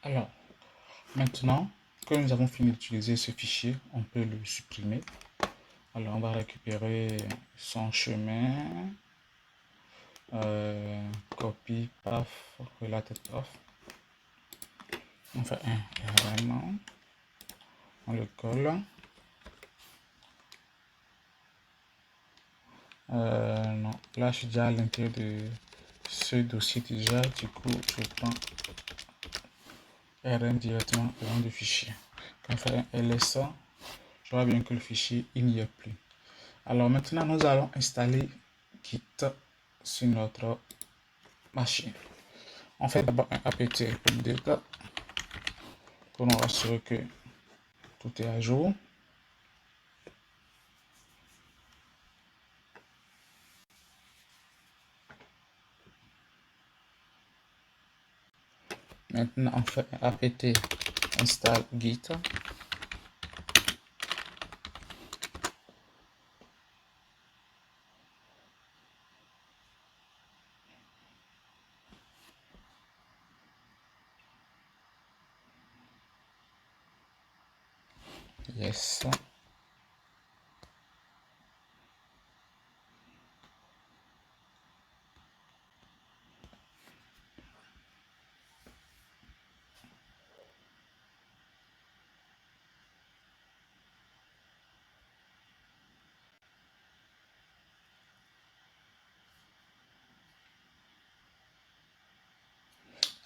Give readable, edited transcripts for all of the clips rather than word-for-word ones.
Alors, maintenant que nous avons fini d'utiliser ce fichier, on peut le supprimer. Alors, on va récupérer son chemin, copy, path, related path. On fait un élément, on le colle. Non, là je suis déjà à l'intérieur de ce dossier déjà, du coup je prends rm directement au nom du fichier. Quand on fait un LSA, je vois bien que le fichier il n'y est plus. Alors maintenant nous allons installer Git sur notre machine. On fait d'abord un apt update pour nous rassurer que tout est à jour. Maintenant on fait un apt install git. Yes.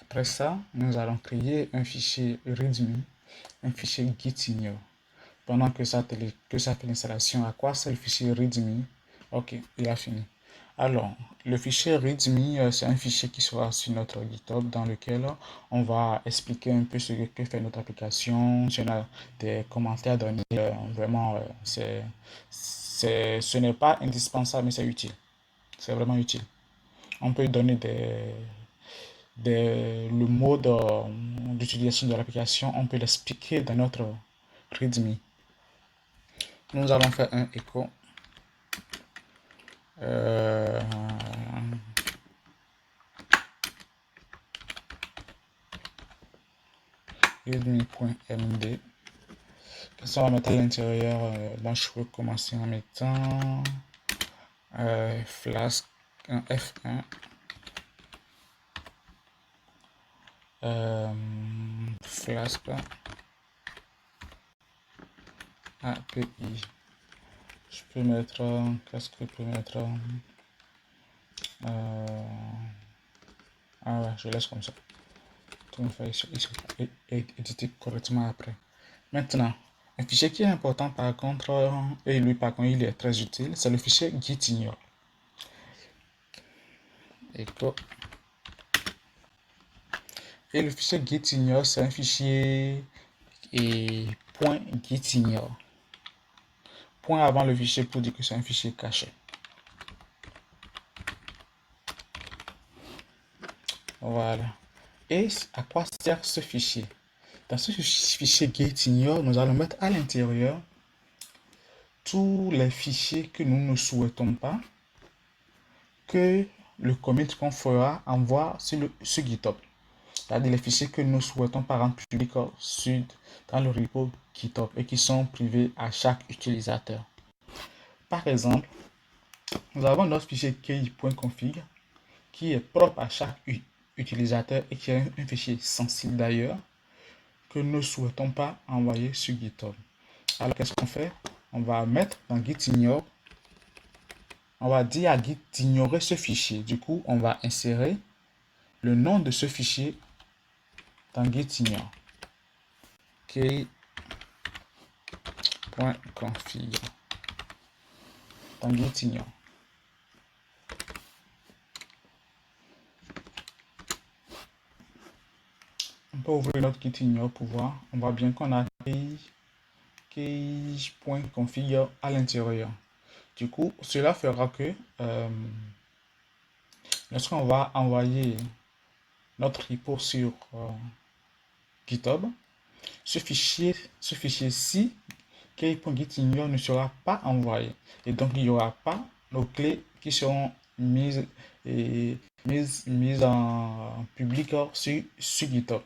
Après ça, nous allons créer un fichier readme, un fichier gitignore. Pendant que ça fait l'installation, à quoi c'est le fichier readme? Ok, il a fini. Alors, le fichier readme, c'est un fichier qui sera sur notre GitHub dans lequel on va expliquer un peu ce que fait notre application. Si on a des commentaires à donner, vraiment, ce n'est pas indispensable, mais c'est utile. C'est vraiment utile. On peut donner le mode d'utilisation de l'application, on peut l'expliquer dans notre readme. Nous allons faire un echo readme.md. Ça va mettre à l'intérieur. Là je peux commencer en mettant Flask, un F1, Flask API. Je peux mettre, qu'est-ce que je peux mettre, ah ouais, je laisse comme ça. Tout me fait éditer correctement après. Maintenant, un fichier qui est important par contre, et lui par contre il est très utile, c'est le fichier gitignore. Echo. Et le fichier gitignore, c'est un fichier .gitignore. Point avant le fichier pour dire que c'est un fichier caché. Voilà. Et à quoi sert ce fichier? Dans ce fichier gitignore, nous allons mettre à l'intérieur tous les fichiers que nous ne souhaitons pas que le commit qu'on fera envoie sur GitHub. C'est-à-dire les fichiers que nous souhaitons pas rendre publics dans le repo GitHub et qui sont privés à chaque utilisateur. Par exemple, nous avons notre fichier key.config qui est propre à chaque utilisateur et qui est un fichier sensible d'ailleurs que nous ne souhaitons pas envoyer sur GitHub. Alors qu'est-ce qu'on fait? On va mettre dans gitignore, on va dire à Git d'ignorer ce fichier. Du coup, on va insérer le nom de ce fichier dans gitignore. Key.config dans gitignore. On peut ouvrir notre gitignore pour voir. On voit bien qu'on a key.config à l'intérieur. Du coup, cela fera que lorsqu'on va envoyer notre repo sur GitHub, ce fichier-ci, key.gitignore, ne sera pas envoyé. Et donc, il n'y aura pas nos clés qui seront mises en public sur GitHub.